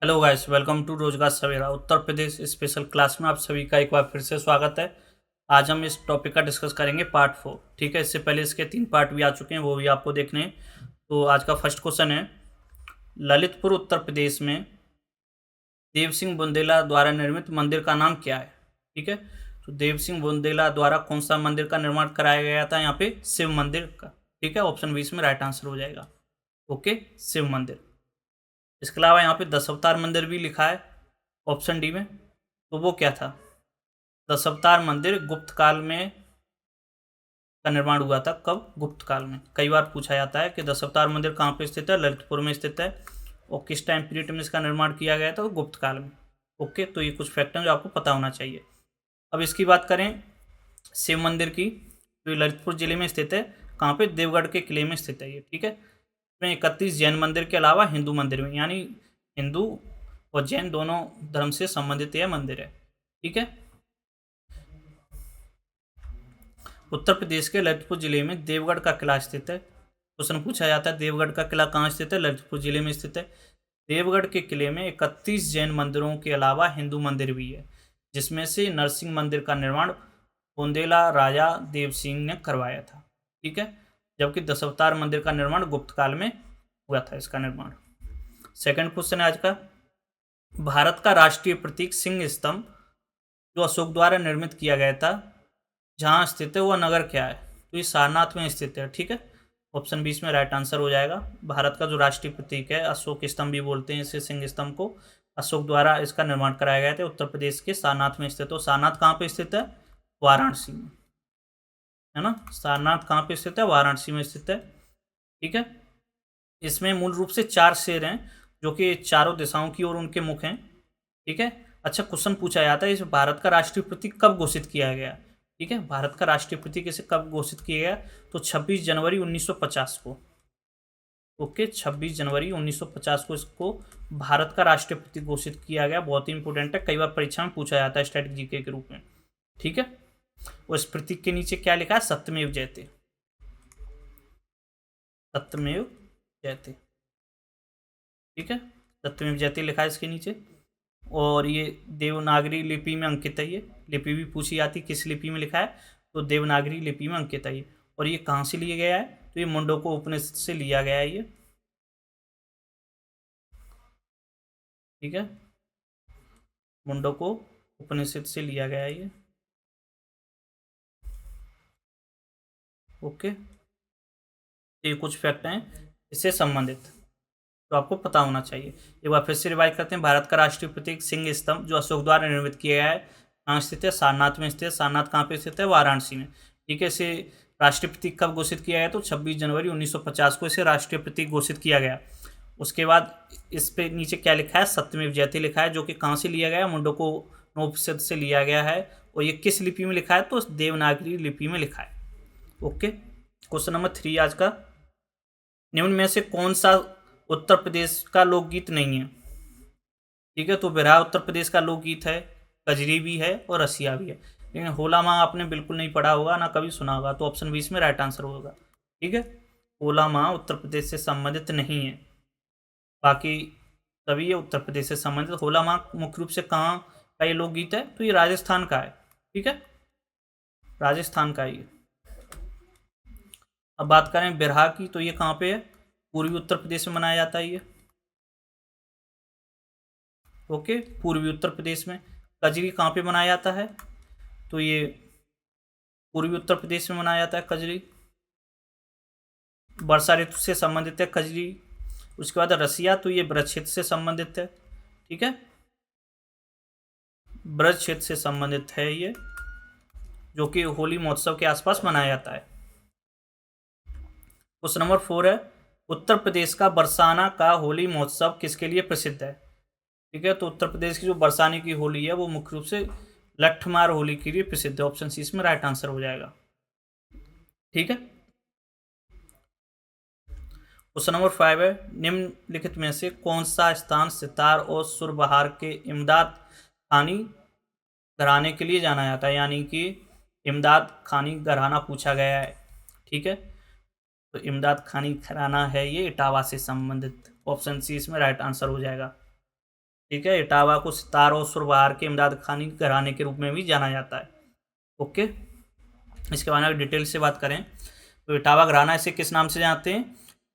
Hello guys, welcome to रोजगार सवेरा Uttar Pradesh special class में आप सभी का एक बार फिर से स्वागत है। आज हम इस टॉपिक का डिस्कस करेंगे पार्ट 4। ठीक है, इससे पहले इसके 3 पार्ट भी आ चुके हैं, वो भी आपको देखने हैं। तो आज का फर्स्ट क्वेश्चन है, ललितपुर उत्तर प्रदेश में देव सिंह बुंदेला द्वारा निर्मित मंदिर का नाम क्या है। ठीक है, तो देव सिंह बुंदेला द्वारा कौन सा मंदिर का निर्माण कराया गया था, यहाँ पे शिव मंदिर का। ठीक है, ऑप्शन 20 में राइट आंसर हो जाएगा। ओके, शिव मंदिर। इसके अलावा यहाँ पे दशावतार मंदिर भी लिखा है ऑप्शन डी में, तो वो क्या था। दशावतार मंदिर गुप्त काल में का निर्माण हुआ था। कब? गुप्त काल में। कई बार पूछा जाता है कि दशावतार मंदिर कहाँ पे स्थित है, ललितपुर में स्थित है, और किस टाइम पीरियड में इसका निर्माण किया गया था, गुप्त काल में। ओके, तो ये कुछ फैक्ट हैं जो आपको पता होना चाहिए। अब इसकी बात करें शिव मंदिर की, तो ये ललितपुर जिले में स्थित है। कहाँ पे? देवगढ़ के किले में स्थित है ये। ठीक है, इसमें 31 जैन मंदिर के अलावा हिंदू मंदिर में, यानी हिंदू और जैन दोनों धर्म से संबंधित यह मंदिर है। ठीक है, उत्तर प्रदेश के ललितपुर जिले में देवगढ़ का किला स्थित है। क्वेश्चन पूछा जाता है देवगढ़ का किला कहाँ स्थित है, ललितपुर जिले में स्थित है। देवगढ़ के किले में 31 जैन मंदिरों के अलावा हिंदू मंदिर भी है, जिसमें से नरसिंह मंदिर का निर्माण बुंदेला राजा देव सिंह ने करवाया था। ठीक है, जबकि दशावतार मंदिर का निर्माण गुप्त काल में हुआ था इसका निर्माण। सेकंड क्वेश्चन है आज का, भारत का राष्ट्रीय प्रतीक सिंह स्तंभ जो अशोक द्वारा निर्मित किया गया था, जहाँ स्थित है वह नगर क्या है, तो ये सारनाथ में स्थित है। ठीक है, ऑप्शन 20 में राइट आंसर हो जाएगा। भारत का जो राष्ट्रीय प्रतीक है, अशोक स्तंभ भी बोलते हैं इसे, सिंह स्तंभ को, अशोक द्वारा इसका निर्माण कराया गया था। उत्तर प्रदेश के सारनाथ में स्थित हो। सारनाथ कहाँ पे स्थित है? वाराणसी में, है ना। सारनाथ कहाँ पे स्थित है? वाराणसी में स्थित है। ठीक है, इसमें मूल रूप से 4 शेर हैं जो कि चारों दिशाओं की ओर उनके मुख हैं। ठीक है, अच्छा क्वेश्चन पूछा जाता है इस भारत का राष्ट्रीय प्रतीक कब घोषित किया गया। ठीक है, भारत का राष्ट्रीय प्रतीक इसे कब घोषित किया गया, तो 26 जनवरी 1950 को। ओके, 26 जनवरी 1950 को इसको भारत का राष्ट्रीय प्रतीक घोषित किया गया। बहुत ही इंपॉर्टेंट है, कई बार परीक्षा में पूछा जाता है स्ट्रेटजी के रूप में। ठीक है, और इस प्रतीक के नीचे क्या लिखा है? सत्यमेव जयते, सत्यमेव जयते। ठीक है, सत्यमेव जयते लिखा है इसके नीचे। और ये देवनागरी लिपि में अंकित है। ये लिपि भी पूछी जाती, किस लिपि में लिखा है, तो देवनागरी लिपि में अंकित है ये। और ये कहाँ से लिया गया है, तो ये मुंडको उपनिषद से लिया गया है ये। ठीक है, मुंडको उपनिषद से लिया गया है ये। ओके, ये कुछ फैक्ट हैं इससे संबंधित तो आपको पता होना चाहिए। एक बार फिर से रिवाइज करते हैं। भारत का राष्ट्रीय प्रतीक सिंह स्तंभ जो अशोक द्वारा निर्मित किया गया है, कहाँ स्थित है? सारनाथ में स्थित है। सारनाथ कहाँ पे स्थित है? वाराणसी में। ठीक है, इसे राष्ट्रीय प्रतीक कब घोषित किया गया, तो 26 जनवरी 1950 को इसे राष्ट्रीय प्रतीक घोषित किया गया। उसके बाद इस पे नीचे क्या लिखा है? सत्यमेव जयते लिखा है, जो कि कहाँ से लिया गया? मुंडको उपनिषद से लिया गया है। और ये किस लिपि में लिखा है, तो देवनागरी लिपि में लिखा है। ओके, क्वेश्चन नंबर 3 आज का, निम्न में से कौन सा उत्तर प्रदेश का लोकगीत नहीं है। ठीक है, तो बिरहा उत्तर प्रदेश का लोकगीत है, कजरी भी है और रसिया भी है। लेकिन होला माँ आपने बिल्कुल नहीं पढ़ा होगा, ना कभी सुना होगा, तो ऑप्शन 20 में राइट आंसर होगा। ठीक है, होला माँ उत्तर प्रदेश से संबंधित नहीं है, बाकी सभी ये उत्तर प्रदेश से संबंधित। होला माँ मुख्य रूप से कहाँ का ये लोकगीत है, तो ये राजस्थान का है। ठीक है, राजस्थान का ये। अब बात करें बिरहा की, तो ये कहाँ पे है? पूर्वी उत्तर प्रदेश में मनाया जाता है ये। ओके, पूर्वी उत्तर प्रदेश में। कजरी कहाँ पे मनाया जाता है, तो ये पूर्वी उत्तर प्रदेश में मनाया जाता है कजरी। वर्षा ऋतु से संबंधित है कजरी। उसके बाद रसिया, तो ये ब्रज क्षेत्र से संबंधित है। ठीक है, ब्रज क्षेत्र से संबंधित है ये, जो कि होली महोत्सव के आसपास मनाया जाता है। क्वेश्चन नंबर 4 है, उत्तर प्रदेश का बरसाना का होली महोत्सव किसके लिए प्रसिद्ध है। ठीक है, तो उत्तर प्रदेश की जो बरसाने की होली है वो मुख्य रूप से लठमार होली के लिए प्रसिद्ध है। ऑप्शन सी इसमें राइट आंसर हो जाएगा। ठीक है, क्वेश्चन नंबर 5 है, निम्नलिखित में से कौन सा स्थान सितार और सुरबहार के इमदाद खानी घराने के लिए जाना जाता है, यानी कि इमदाद खानी घराना पूछा गया है। ठीक है, तो इमदाद खानी घराना है ये इटावा से संबंधित। ऑप्शन सी इसमें राइट आंसर हो जाएगा। ठीक है। इटावा को सितार और सुरबहार के इमदाद खानी घराने के रूप में भी जाना जाता है। ओके, इसके बारे में डिटेल से बात करें तो इटावा घराना इसे किस नाम से जानते हैं?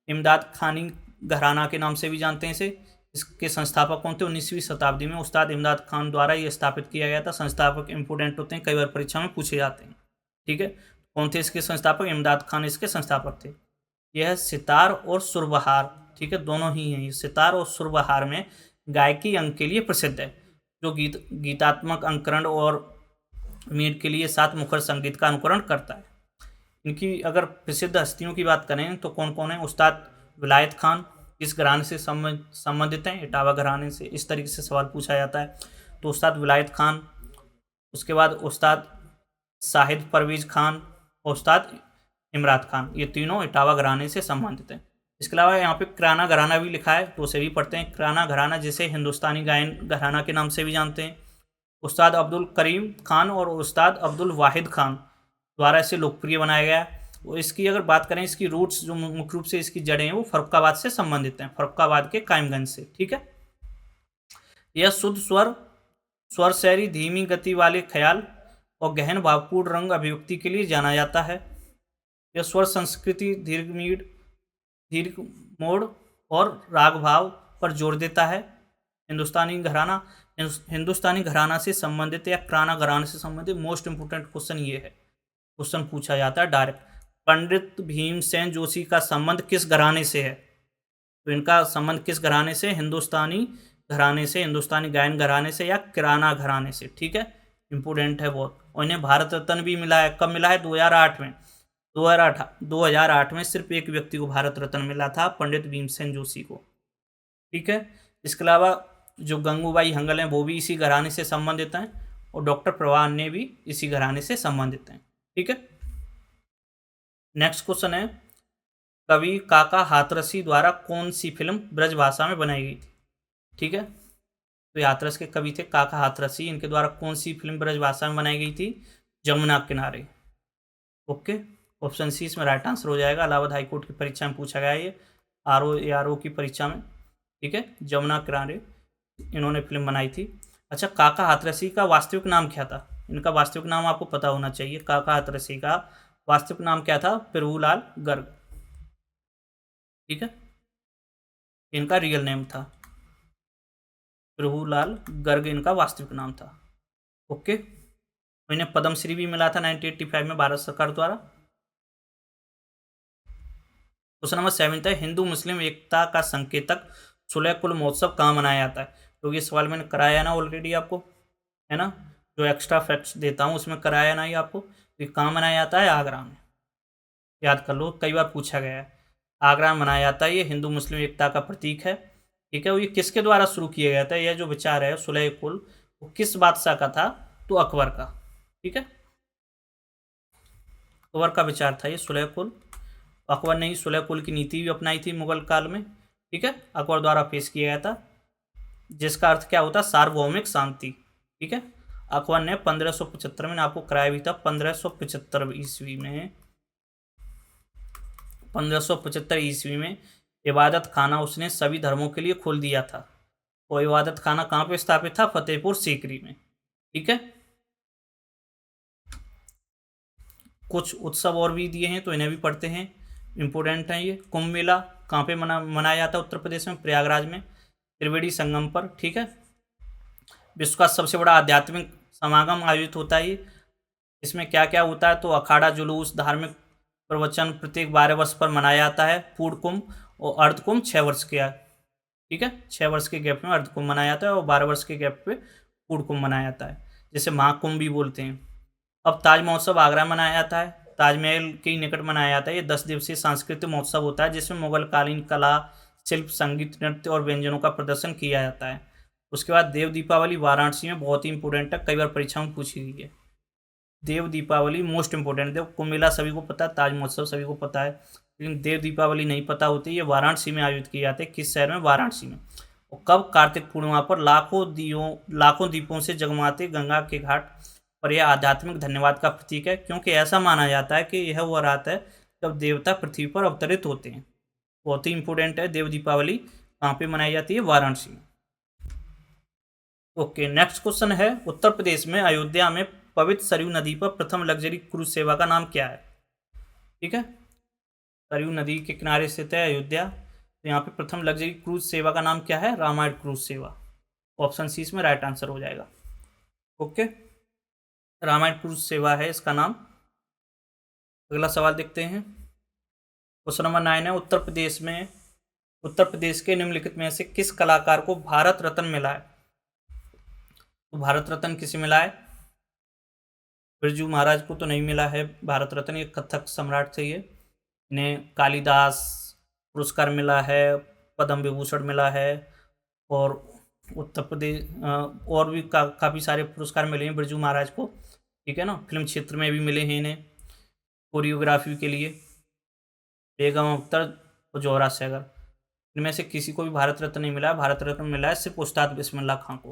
इमदाद खानी घराना के नाम से भी जानते हैं इसे। इसके संस्थापक कौन थे? 19वीं शताब्दी में उस्ताद इमदाद खान द्वारा ये स्थापित किया गया था। संस्थापक इंपोर्टेंट होते हैं, कई बार परीक्षा में पूछे जाते हैं। ठीक है, कौन थे इसके संस्थापक? इमदाद खान इसके संस्थापक थे। यह सितार और सुरबहार, ठीक है, दोनों ही हैं। सितार और सुरबहार में गायकी अंग के लिए प्रसिद्ध है, जो गीतात्मक अंकरण और मीट के लिए 7 मुखर संगीत का अनुकरण करता है। इनकी अगर प्रसिद्ध हस्तियों की बात करें तो कौन कौन है? उस्ताद विलायत खान किस घराने से संबंधित हैं? इटावा घराने से। इस तरीके से सवाल पूछा जाता है। तो उस्ताद विलायत खान, उसके बाद उस्ताद साहिद परवेज खान, उस्ताद इमरात खान, ये तीनों इटावा घराने से संबंधित हैं। इसके अलावा यहाँ पे किराना घराना भी लिखा है, तो उसे भी पढ़ते हैं। किराना घराना जिसे हिंदुस्तानी गायन घराना के नाम से भी जानते हैं, उस्ताद अब्दुल करीम खान और उस्ताद अब्दुल वाहिद खान द्वारा इसे लोकप्रिय बनाया गया। वो इसकी अगर बात करें, इसकी रूट्स जो मुख्य रूप से इसकी जड़ें हैं वो फर्रुखाबाद से संबंधित हैं, फर्रुखाबाद के कायमगंज से। ठीक है, यह शुद्ध स्वर शैली, धीमी गति वाले ख्याल और गहन भावपूर्ण रंग अभिव्यक्ति के लिए जाना जाता है। यह स्वर संस्कृति, दीर्घ मोड़ और राग भाव पर जोर देता है। हिंदुस्तानी घराना से संबंधित या किराना घराना से संबंधित मोस्ट इंपोर्टेंट क्वेश्चन ये है, क्वेश्चन पूछा जाता है डायरेक्ट। पंडित भीमसेन जोशी का संबंध किस घराने से है? तो इनका संबंध किस घराने से? हिंदुस्तानी घराने से, हिंदुस्तानी गायन घराने से या किराना घराने से। ठीक है, इंपोर्टेंट है बहुत। और इन्हें भारत रत्न भी मिला है। कब मिला है? 2008 में। 2008 में सिर्फ एक व्यक्ति को भारत रत्न मिला था, पंडित भीमसेन जोशी को। ठीक है, इसके अलावा जो गंगूबाई हंगल हैं वो भी इसी घराने से संबंधित हैं, और डॉक्टर प्रवान ने भी इसी घराने से संबंधित हैं। ठीक है, नेक्स्ट क्वेश्चन है, कवि काका हाथरसी द्वारा कौन सी फिल्म ब्रजभाषा में बनाई गई थी? ठीक है, तो हाथरस के कवि थे काका हाथरसी, इनके द्वारा कौन सी फिल्म ब्रजभाषा में बनाई गई थी? जमुना किनारे। ओके, ऑप्शन सी इसमें राइट आंसर हो जाएगा। इलाहाबाद हाईकोर्ट की परीक्षा में पूछा गया है ये, आरओ की परीक्षा में। ठीक है, जमुना किनारे इन्होंने फिल्म बनाई थी। अच्छा, काका हाथरसी का वास्तविक नाम क्या था? इनका वास्तविक नाम आपको पता होना चाहिए। काका हाथरसी का वास्तविक नाम क्या था? प्रभुलाल गर्ग। ठीक है, इनका रियल नेम था प्रभुलाल गर्ग, इनका वास्तविक नाम था। ओके, इन्हें पद्मश्री भी मिला था 1985 में भारत सरकार द्वारा। क्वेश्चन नंबर 7 है, हिंदू मुस्लिम एकता का संकेतक सुलह कुल महोत्सव कहाँ मनाया जाता है? तो ये सवाल मैंने कराया ना ऑलरेडी आपको, है ना, जो एक्स्ट्रा फैक्ट्स देता हूँ उसमें कराया ना ही आपको। तो कहाँ मनाया जाता है? आगरा में। याद कर लो, कई बार पूछा गया है। आगरा में मनाया जाता है। ये हिंदू मुस्लिम एकता का प्रतीक है। ठीक है, ये किसके द्वारा शुरू किया गया था? यह जो विचार है सुलह कुल, वो किस बादशाह का था? तो अकबर का। ठीक है, अकबर का विचार था ये सुलह कुल। अकबर ने ही सुलह कुल की नीति भी अपनाई थी मुगल काल में। ठीक है, अकबर द्वारा पेश किया गया था, जिसका अर्थ क्या होता है? सार्वभौमिक शांति। ठीक है, अकबर ने 1575 में, आपको कराया भी था 1575 ईस्वी में, 1575 ईस्वी में इबादत खाना उसने सभी धर्मों के लिए खोल दिया था। वो इबादत खाना कहाँ पे स्थापित था? फतेहपुर सीकरी में। ठीक है, कुछ उत्सव और भी दिए हैं तो इन्हें भी पढ़ते हैं, इंपोर्टेंट है ये। कुंभ मेला कहाँ पे मनाया जाता है? उत्तर प्रदेश में, प्रयागराज में, त्रिवेणी संगम पर। ठीक है, विश्व का सबसे बड़ा आध्यात्मिक समागम आयोजित होता है ये। इसमें क्या क्या होता है? तो अखाड़ा, जुलूस, धार्मिक प्रवचन प्रत्येक 12 वर्ष पर मनाया जाता है। पूर्ण कुंभ और अर्ध कुंभ 6 वर्ष के। ठीक है, 6 वर्ष के गैप में अर्ध कुंभ मनाया जाता है और 12 वर्ष के गैप पे पूर्ण कुंभ मनाया जाता है, जिसे महाकुंभ भी बोलते हैं। अब ताज महोत्सव आगरा में मनाया जाता है, ताजमहल के निकट मनाया जाता है। ये 10 दिवसीय सांस्कृतिक महोत्सव होता है, जिसमें मुगलकालीन कला, शिल्प, संगीत, नृत्य और व्यंजनों का प्रदर्शन किया जाता है। उसके बाद देव दीपावली वाराणसी में, बहुत ही इंपॉर्टेंट है, कई बार परीक्षा में पूछी गई है। देव दीपावली मोस्ट इंपॉर्टेंट। देव कुंभ मेला सभी को पता है, ताज महोत्सव सभी को पता है, लेकिन देव दीपावली नहीं पता होती। ये वाराणसी में आयोजित किए जाते हैं। किस शहर में? वाराणसी में। और कब? कार्तिक पूर्णिमा पर लाखों दीपों से जगमगाते गंगा के घाट पर। यह आध्यात्मिक धन्यवाद का प्रतीक है, क्योंकि ऐसा माना जाता है कि यह वह रात है जब देवता पृथ्वी पर अवतरित होते हैं। बहुत ही इंपॉर्टेंट है। देव दीपावली कहाँ पे मनाई जाती है? वाराणसी में। ओके, नेक्स्ट क्वेश्चन है, उत्तर प्रदेश में अयोध्या में पवित्र सरयू नदी पर प्रथम लग्जरी क्रूज सेवा का नाम क्या है? ठीक है, सरयू नदी के किनारे स्थित है अयोध्या, तो यहाँ पे प्रथम लग्जरी क्रूज सेवा का नाम क्या है? रामायण क्रूज सेवा। ऑप्शन सी इसमें राइट आंसर हो जाएगा। ओके, रामायण क्रूज सेवा है इसका नाम। अगला सवाल देखते हैं, क्वेश्चन नंबर 9 है, उत्तर प्रदेश के निम्नलिखित में से किस कलाकार को भारत रत्न मिला है? तो भारत रत्न किसे मिला है? बिरजू महाराज को तो नहीं मिला है भारत रत्न, ये कथक सम्राट थे, ये इन्हें कालिदास पुरस्कार मिला है, पद्म विभूषण मिला है, और उत्तर प्रदेश और भी काफ़ी सारे पुरस्कार मिले हैं बिरजू महाराज को, ठीक है ना। फिल्म क्षेत्र में भी मिले हैं इन्हें कोरियोग्राफी के लिए। बेगम अख्तर और जोहरा सैगर, इनमें से किसी को भी भारत रत्न नहीं मिला है। भारत रत्न मिला है सिर्फ उस्ताद बिस्मिल्लाह खां को,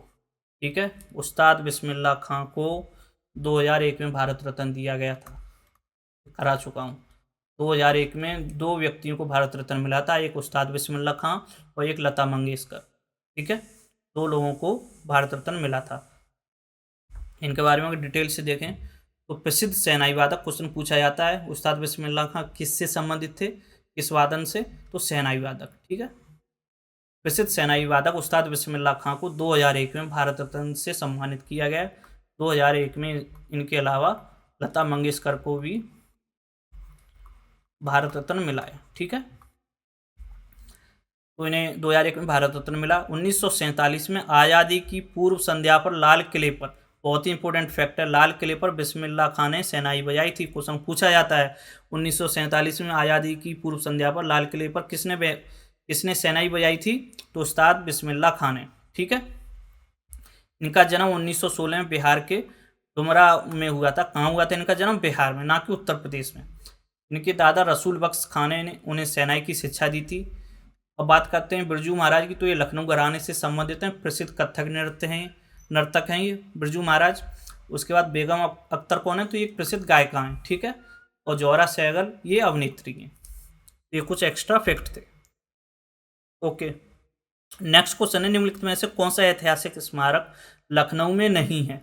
ठीक है। उस्ताद बिस्मिल्लाह खां को 2001 में भारत रत्न दिया गया था, करा चुका हूँ। 2001 में 2 व्यक्तियों को भारत रत्न मिला था, एक उस्ताद बिस्मिल्लाह खां और एक लता मंगेशकर, ठीक है। 2 लोगों को भारत रत्न मिला था। इनके बारे में अगर डिटेल से देखें तो प्रसिद्ध शहनाई वादक, क्वेश्चन पूछा जाता है उस्ताद बिस्मिल्लाह खां किससे संबंधित थे, किस वादन से? तो शहनाई वादक, ठीक है। प्रसिद्ध शहनाई वादक उस्ताद बिस्मिल्लाह खां को 2001 में भारत रत्न से सम्मानित किया गया। 2001 में इनके अलावा लता मंगेशकर को भी भारत रत्न मिला है, ठीक है। तो इन्हें 2001 में भारत रत्न मिला। 1947 में आज़ादी की पूर्व संध्या पर लाल किले पर, बहुत ही इंपॉर्टेंट फैक्ट है, लाल किले पर बिस्मिल्लाह खां ने शहनाई बजाई थी। क्वेश्चन पूछा जाता है 1947 में आज़ादी की पूर्व संध्या पर लाल किले पर किसने शहनाई बजाई थी? तो उस्ताद बिस्मिल्लाह खां ने, ठीक है। इनका जन्म 1916 में बिहार के डुमरा में हुआ था। कहाँ हुआ था इनका जन्म? बिहार में, ना कि उत्तर प्रदेश में। इनके दादा रसूल बख्श खान ने उन्हें शहनाई की शिक्षा दी थी। अब बात करते हैं बिरजू महाराज की, तो ये लखनऊ घराने से संबंधित हैं, प्रसिद्ध कथक नर्तक हैं ये बिरजू महाराज। उसके बाद बेगम अख्तर कौन है? तो ये प्रसिद्ध गायिका हैं, ठीक है। और जोहरा सहगल ये अभिनेत्री हैं। ये कुछ एक्स्ट्रा फैक्ट थे। ओके, नेक्स्ट क्वेश्चन है, निम्नलिखित में से कौन सा ऐतिहासिक स्मारक लखनऊ में नहीं है?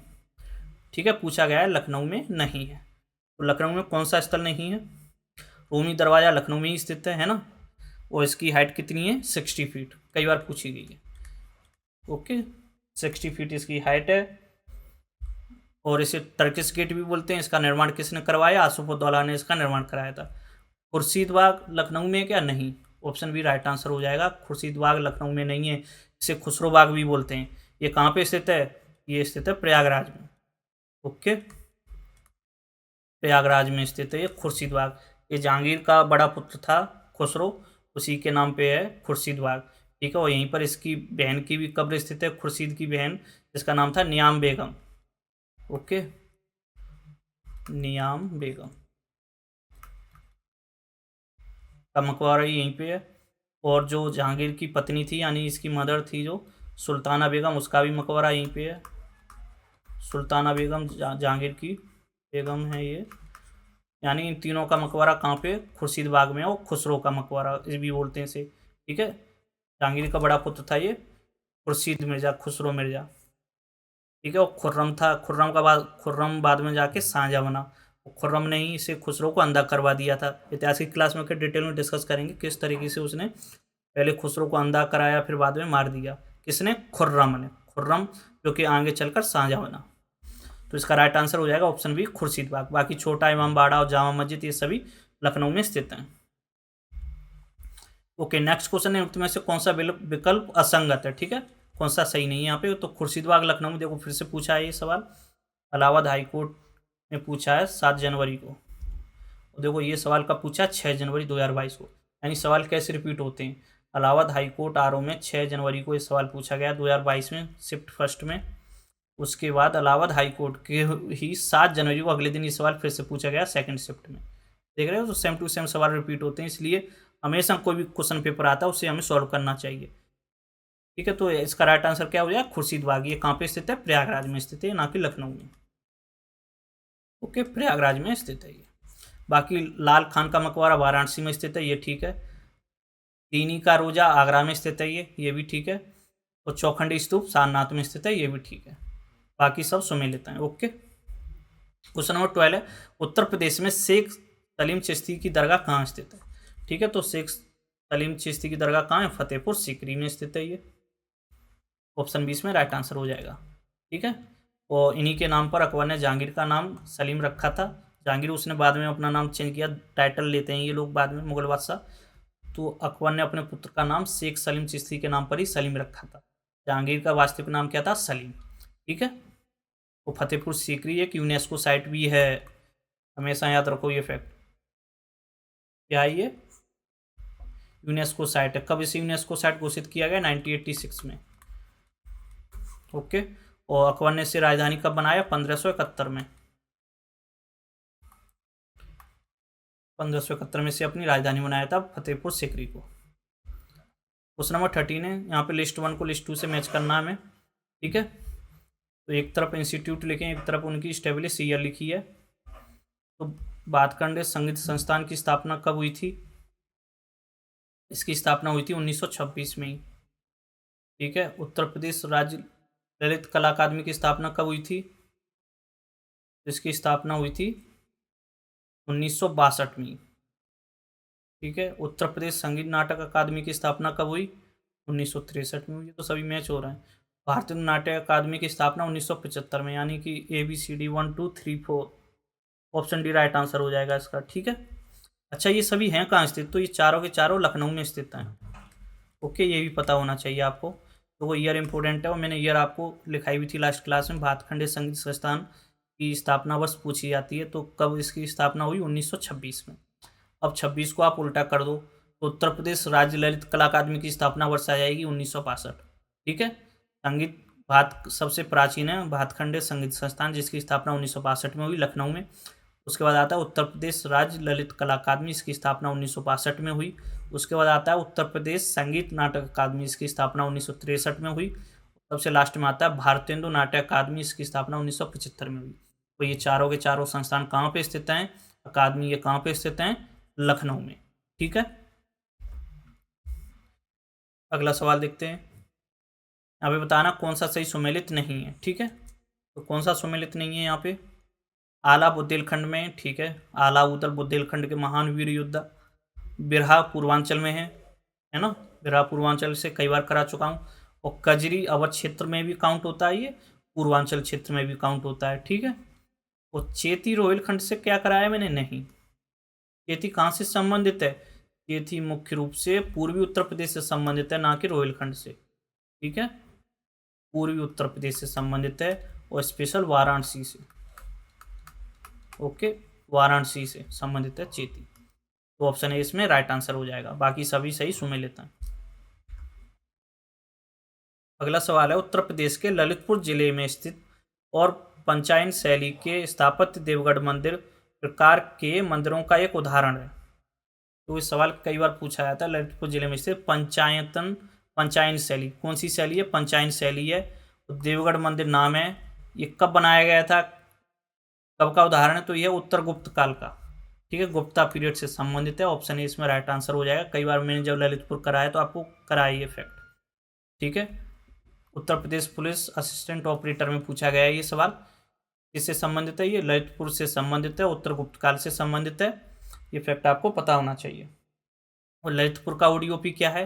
ठीक है, पूछा गया है लखनऊ में नहीं है। तो लखनऊ में कौन सा स्थल नहीं है? रूमी दरवाजा लखनऊ में ही स्थित है ना, और इसकी हाइट कितनी है? 60 फीट, कई बार पूछी गई है। ओके, 60 फीट इसकी हाइट है, और इसे टर्किश गेट भी बोलते हैं। इसका निर्माण किसने करवाया? आसुफउद्दौला ने इसका निर्माण कराया था। खुर्शीदबाग लखनऊ में क्या? नहीं। ऑप्शन बी राइट आंसर हो जाएगा, खुर्शीदबाग लखनऊ में नहीं है, इसे खुसरो बाग भी बोलते हैं। ये कहाँ पे स्थित है? ये स्थित है प्रयागराज में। ओके, प्रयागराज में स्थित है ये खुर्शीदबाग। ये जहांगीर का बड़ा पुत्र था खुसरो, उसी के नाम पे है खुर्शीदबाग, ठीक है। और यहीं पर इसकी बहन की भी कब्र स्थित है, खुर्शीद की बहन, जिसका नाम था नियाम बेगम। ओके, नियाम बेगम का मकबरा यहीं पे है। और जो जहांगीर की पत्नी थी, यानी इसकी मदर थी जो सुल्ताना बेगम, उसका भी मकबरा यहीं पे है। सुल्ताना बेगम जहांगीर की बेगम है ये, यानी इन तीनों का मकबरा कहाँ पे? खुर्शीदबाग में। और खुसरो का मकबरा इस भी बोलते हैं इसे, ठीक है। जहांगीर का बड़ा पुत्र था ये खुर्शीद मिर्जा, खुसरो मिर्जा, ठीक है। और खुर्रम था, खुर्रम बाद में जाके शाहजहाँ बना। खुर्रम ने ही इसे खुसरो को अंधा करवा दिया था। इतिहास की क्लास में डिटेल में डिस्कस करेंगे किस तरीके से उसने पहले खुसरो को अंधा कराया, फिर बाद में मार दिया। किसने? खुर्रम ने। खुर्रम जो कि आगे चलकर शाहजहाँ बना। तो इसका राइट आंसर हो जाएगा ऑप्शन बी खुर्शीदबाग। बाकी छोटा इमामबाड़ा और जामा मस्जिद ये सभी लखनऊ में स्थित हैं। ओके, नेक्स्ट क्वेश्चन है, में से कौन सा विकल्प असंगत है? ठीक है, कौन सा सही नहीं है यहाँ पे? तो खुर्शीदबाग लखनऊ में, देखो फिर से पूछा है ये सवाल, इलाहाबाद हाईकोर्ट ने पूछा है 7 जनवरी को। और देखो ये सवाल का पूछा 6 जनवरी 2022 को, यानी सवाल कैसे रिपीट होते हैं। इलाहाबाद हाईकोर्ट आरओ में 6 जनवरी को ये सवाल पूछा गया 2022 में, शिफ्ट फर्स्ट में। उसके बाद इलाहाबाद हाईकोर्ट के ही 7 जनवरी को अगले दिन ये सवाल फिर से पूछा गया सेकंड शिफ्ट में। देख रहे हो, तो सेम टू सेम सवाल रिपीट होते हैं, इसलिए हमेशा कोई भी क्वेश्चन पेपर आता है उसे हमें सॉल्व करना चाहिए, ठीक है। तो इसका राइट आंसर क्या हो जाएगा? खुर्शीदबाग। ये कहाँ पे स्थित है? प्रयागराज में स्थित है, ना कि लखनऊ में। ओके, प्रयागराज में स्थित है ये। बाकी लाल खान का मकबरा वाराणसी में स्थित है, ये ठीक है। दीनी का रोजा आगरा में स्थित है, ये भी ठीक है। और चौखंडी स्तूप सारनाथ में स्थित है, ये भी ठीक है, बाकी सब सुमेलित हैं। ओके, क्वेश्चन नंबर 12 है, उत्तर प्रदेश में शेख सलीम चिश्ती की दरगाह कहाँ स्थित है? ठीक है, तो शेख सलीम चिश्ती की दरगाह कहाँ है? फतेहपुर सीकरी में स्थित है, ये ऑप्शन 20 में राइट आंसर हो जाएगा। ठीक है, और इन्हीं के नाम पर अकबर ने जहांगीर का नाम सलीम रखा था। जहांगीर उसने बाद में अपना नाम चेंज किया, टाइटल लेते हैं ये लोग बाद में, मुगल बादशाह। तो अकबर ने अपने पुत्र का नाम शेख सलीम चिश्ती के नाम पर ही सलीम रखा था। जहांगीर का वास्तविक नाम क्या था? सलीम। ठीक है, वो फतेहपुर सीकरी एक यूनेस्को साइट भी है, हमेशा याद रखो ये फैक्ट। क्या है ये? यूनेस्को साइट है। कब इसे यूनेस्को साइट घोषित किया गया? 1986 में। ओके, और अकबर ने इसे राजधानी कब बनाया? 1571 में। 1571 में से अपनी राजधानी बनाया था फतेहपुर सीकरी को। क्वेश्चन नंबर 13 है, यहाँ पे लिस्ट 1 को लिस्ट 2 से मैच करना है हमें। ठीक है, तो एक तरफ इंस्टीट्यूट लिखे, एक तरफ उनकी स्टेब्लिश ईयर लिखी है। तो भातखंडे संगीत संस्थान की स्थापना कब हुई थी? इसकी स्थापना हुई थी 1926 में ही। ठीक है, उत्तर प्रदेश राज्य ललित कला अकादमी की स्थापना कब हुई थी? इसकी स्थापना हुई थी 1962 में। ठीक है, उत्तर प्रदेश संगीत नाटक अकादमी की स्थापना कब हुई? 1963 में हुई। तो सभी मैच हो रहे हैं। भारतीय नाट्य अकादमी की स्थापना 1975 में, यानी कि ABCD 1 2 3 4, option D right answer हो जाएगा इसका। ठीक है, अच्छा ये सभी हैं कहाँ स्थित? तो ये चारों के चारों लखनऊ में स्थित हैं। ओके, ये भी पता होना चाहिए आपको। तो वो ईयर इंपॉर्टेंट है, और मैंने ईयर आपको लिखाई हुई थी लास्ट क्लास में। भातखंडे संगीत संस्थान की स्थापना वर्ष पूछी जाती है, तो कब इसकी स्थापना हुई? 1926 में। अब 26 को आप उल्टा कर दो तो उत्तर प्रदेश राज्य ललित कला अकादमी की स्थापना वर्ष आ जाएगी 1962। ठीक है, संगीत सबसे प्राचीन है भातखंडे संगीत संस्थान, जिसकी स्थापना 1962 में हुई लखनऊ में। उसके बाद आता है उत्तर प्रदेश राज्य ललित कला अकादमी, इसकी स्थापना 1962 में हुई। उसके बाद आता है उत्तर प्रदेश संगीत नाटक अकादमी, इसकी स्थापना 1963 में हुई। सबसे लास्ट में आता है भारतेंदु नाट्य अकादमी, इसकी स्थापना 1975 में हुई। तो ये चारों के चारों संस्थान कहाँ पे स्थित हैं? अकादमी ये कहाँ पे स्थित हैं? लखनऊ में। ठीक है, अगला सवाल देखते हैं। यहाँ पे बताना कौन सा सही सुमेलित नहीं है। ठीक है, तो कौन सा सुमेलित नहीं है यहाँ पे? आला बुंदेलखंड में। ठीक है, आला उदल बुंदेलखंड के महान वीर योद्धा। बिरहा पूर्वांचल में है ना, बिरहा पूर्वांचल से कई बार करा चुका हूँ। और कजरी अवध क्षेत्र में भी काउंट होता है, ये पूर्वांचल क्षेत्र में भी काउंट होता है। ठीक है, और चेती रोहिलखंड से क्या कराया मैंने? नहीं। चेती कहाँ से संबंधित है? चेती मुख्य रूप से पूर्वी उत्तर प्रदेश से संबंधित है, ना कि रोहिलखंड से। ठीक है, पूर्वी उत्तर प्रदेश से संबंधित है, और स्पेशल वाराणसी से। ओके, वाराणसी से संबंधित है चेती। तो ऑप्शन ए इसमें राइट आंसर हो जाएगा, बाकी सभी सही सुमेलित हैं। अगला सवाल है, उत्तर प्रदेश के ललितपुर जिले में स्थित और पंचायन शैली के स्थापत्य देवगढ़ मंदिर प्रकार के मंदिरों का एक उदाहरण है। तो इस सवाल कई बार पूछा जाता है। ललितपुर जिले में स्थित पंचायन शैली, कौन सी शैली है? पंचायन शैली है। तो देवगढ़ मंदिर नाम है, ये कब बनाया गया था, कब का उदाहरण है? तो यह उत्तर गुप्त काल का। ठीक है, गुप्ता पीरियड से संबंधित है, ऑप्शन ए इसमें राइट आंसर हो जाएगा। कई बार मैंने जब ललितपुर कराया तो आपको कराया ये फैक्ट। ठीक है, Uttar Pradesh police assistant operator में पूछा गया है ये सवाल। किससे संबंधित है? ये ललितपुर से संबंधित है, उत्तर गुप्त काल से संबंधित है। ये फैक्ट आपको पता होना चाहिए। और ललितपुर का ओडीओपी क्या है?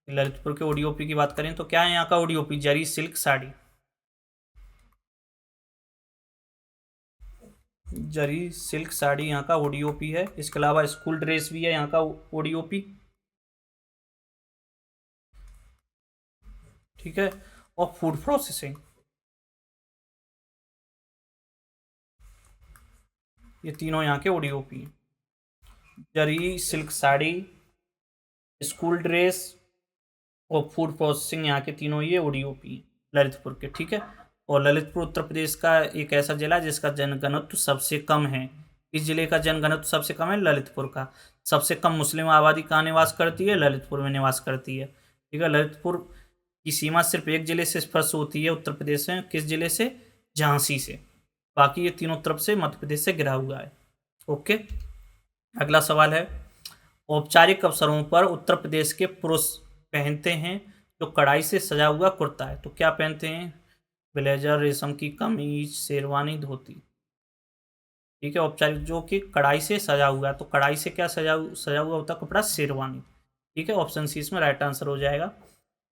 ललितपुर के ओडीओपी की बात करें तो क्या है यहाँ का ओडीओपी? जरी सिल्क साड़ी। जरी सिल्क साड़ी यहाँ का ओडीओपी है। इसके अलावा स्कूल ड्रेस भी है यहाँ का ओडीओपी। ठीक है, और फूड प्रोसेसिंग, ये तीनों यहाँ के ओडीओपी हैं। जरी सिल्क साड़ी, स्कूल ड्रेस और फूड प्रोसेसिंग, यहाँ के तीनों ये ओडीओपी ललितपुर के। ठीक है, और ललितपुर उत्तर प्रदेश का एक ऐसा जिला है जिसका जनघनत्व सबसे कम है। इस जिले का जनघनत्व सबसे कम है ललितपुर का। सबसे कम मुस्लिम आबादी कहाँ निवास करती है? ललितपुर में निवास करती है। ठीक है, ललितपुर की सीमा सिर्फ एक जिले से स्पर्श होती है उत्तर प्रदेश में। किस जिले से? झांसी से। बाकी ये तीनों तरफ से मध्य प्रदेश से घिरा हुआ है। ओके, अगला सवाल है, औपचारिक अवसरों पर उत्तर प्रदेश के पुरुष पहनते हैं जो कढ़ाई से सजा हुआ कुर्ता है तो क्या पहनते हैं? ब्लेजर, रेशम की कमीज, शेरवानी, धोती। ठीक है, औपचारिक जो कि कढ़ाई से सजा हुआ है, तो कढ़ाई से क्या सजा हुआ होता है कपड़ा? शेरवानी। ठीक है, ऑप्शन सी इसमें राइट आंसर हो जाएगा।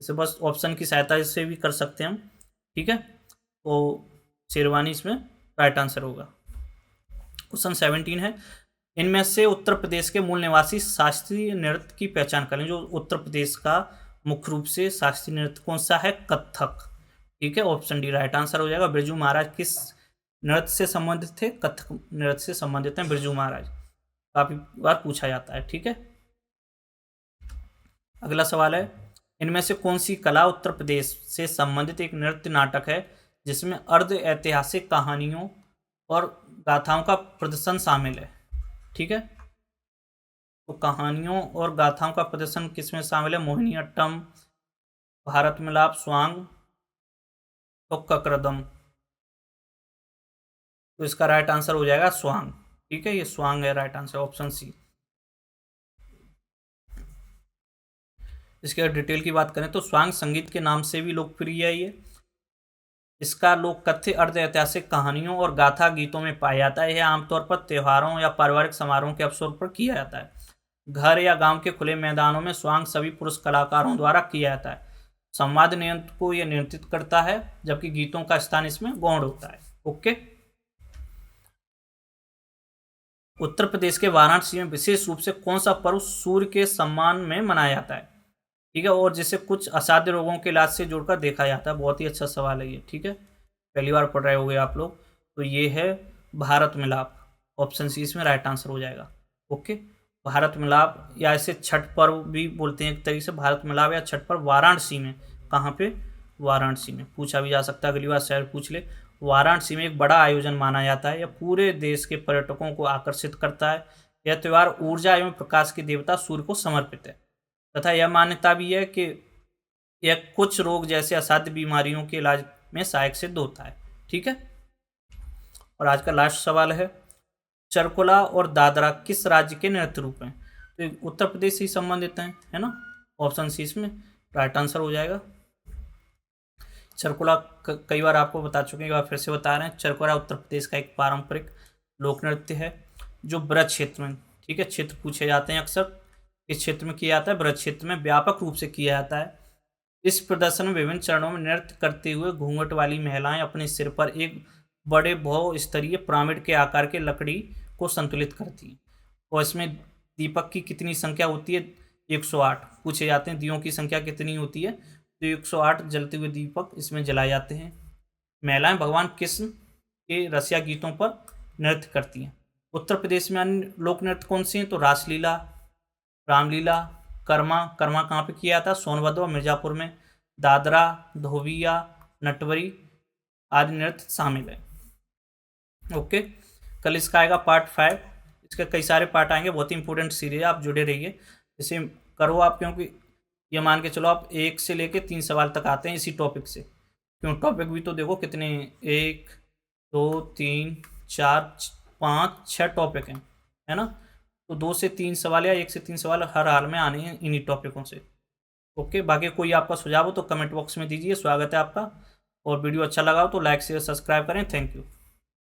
इसे बस ऑप्शन की सहायता से भी कर सकते हैं हम। ठीक है, तो शेरवानी इसमें राइट आंसर होगा। क्वेश्चन 17 है, इनमें से उत्तर प्रदेश के मूल निवासी शास्त्रीय नृत्य की पहचान करें। जो उत्तर प्रदेश का मुख्य रूप से शास्त्रीय नृत्य कौन सा है? कथक। ठीक है, ऑप्शन डी राइट आंसर हो जाएगा। बिरजू महाराज किस नृत्य से संबंधित थे? कथक नृत्य से संबंधित हैं बिरजू महाराज, काफी बार पूछा जाता है। ठीक है, अगला सवाल है, इनमें से कौन सी कला उत्तर प्रदेश से संबंधित एक नृत्य नाटक है जिसमें अर्ध ऐतिहासिक कहानियों और गाथाओं का प्रदर्शन शामिल है? ठीक है, तो कहानियों और गाथाओं का प्रदर्शन किसमें शामिल है? मोहिनीअट्टम, भारत मिलाप, स्वांग तो ककरदम। तो इसका राइट आंसर हो जाएगा स्वांग। ठीक है, ये स्वांग है राइट आंसर, ऑप्शन सी। इसके डिटेल की बात करें तो स्वांग संगीत के नाम से भी लोकप्रिय है ये। इसका लोक कथ्य अर्ध ऐतिहासिक कहानियों और गाथा गीतों में पाया जाता है। यह आमतौर पर त्योहारों या पारिवारिक समारोह के अवसर पर किया जाता है। घर या गांव के खुले मैदानों में स्वांग सभी पुरुष कलाकारों द्वारा किया जाता है। संवाद नियंत्रण को यह नियंत्रित करता है, जबकि गीतों का स्थान इसमें गौण होता है। ओके, उत्तर प्रदेश के वाराणसी में विशेष रूप से कौन सा पर्व सूर्य के सम्मान में मनाया जाता है? ठीक है, और जिसे कुछ असाध्य रोगों के इलाज से जोड़कर देखा जाता है। बहुत ही अच्छा सवाल है ये। ठीक है, पहली बार पढ़ रहे होंगे आप लोग। तो ये है भारत मिलाप, ऑप्शन सी इसमें राइट आंसर हो जाएगा। ओके, भारत मिलाप या इसे छठ पर्व भी बोलते हैं एक तरीके से। भारत मिलाप या छठ पर्व वाराणसी में, कहाँ पे? वाराणसी में। पूछा भी जा सकता है, अगली बार शहर पूछ ले। वाराणसी में एक बड़ा आयोजन माना जाता है। यह पूरे देश के पर्यटकों को आकर्षित करता है। यह त्यौहार ऊर्जा एवं प्रकाश के देवता सूर्य को समर्पित है तथा यह मान्यता भी है कि यह कुछ रोग जैसे असाध्य बीमारियों के इलाज में सहायक सिद्ध होता है। ठीक है, और आज का लास्ट सवाल है, चरकुला और दादरा किस राज्य के नृत्य रूप हैं? तो उत्तर प्रदेश से ही संबंधित हैं, है ना। ऑप्शन सी इसमें राइट आंसर हो जाएगा। चरकुला कई बार आपको बता चुके हैं, एक बार फिर से बता रहे हैं। चरकुला उत्तर प्रदेश का एक पारंपरिक लोक नृत्य है जो ब्रज क्षेत्र में, ठीक है, क्षेत्र पूछे जाते हैं अक्सर, इस क्षेत्र में किया जाता है। ब्रज क्षेत्र में व्यापक रूप से किया जाता है। इस प्रदर्शन में विभिन्न चरणों में नृत्य करते हुए घूंघट वाली महिलाएं अपने सिर पर एक बड़े बहुस्तरीय पिरामिड के आकार के लकड़ी को संतुलित करती हैं। और इसमें दीपक की कितनी संख्या होती है? 108 पूछे जाते हैं। दियों की संख्या कितनी होती है? तो 108 जलते हुए दीपक इसमें जलाए जाते हैं। महिलाएं भगवान कृष्ण के रसिया गीतों पर नृत्य करती हैं। उत्तर प्रदेश में अन्य लोक नृत्य कौन से हैं? तो रासलीला, रामलीला, कर्मा कहाँ पे किया जाता है? सोनभद्र और मिर्जापुर में। दादरा, धोबिया, नटवरी आदि नृत्य शामिल है। ओके, कल इसका आएगा पार्ट 5। इसके कई सारे पार्ट आएंगे, बहुत ही इंपॉर्टेंट सीरीज है, आप जुड़े रहिए। इसे करो आप, क्योंकि ये मान के चलो आप 1 से लेके 3 सवाल तक आते हैं इसी टॉपिक से। क्यों, टॉपिक भी तो देखो कितने, 1 2 3 4 5 6 टॉपिक हैं, है ना। तो 2 से 3 सवाल या 1 से 3 सवाल हर हाल में आने हैं इन्हीं टॉपिकों से। ओके, बाकी कोई आपका सुझाव हो तो कमेंट बॉक्स में दीजिए, स्वागत है आपका। और वीडियो अच्छा लगा हो तो लाइक शेयर सब्सक्राइब करें। Thank you.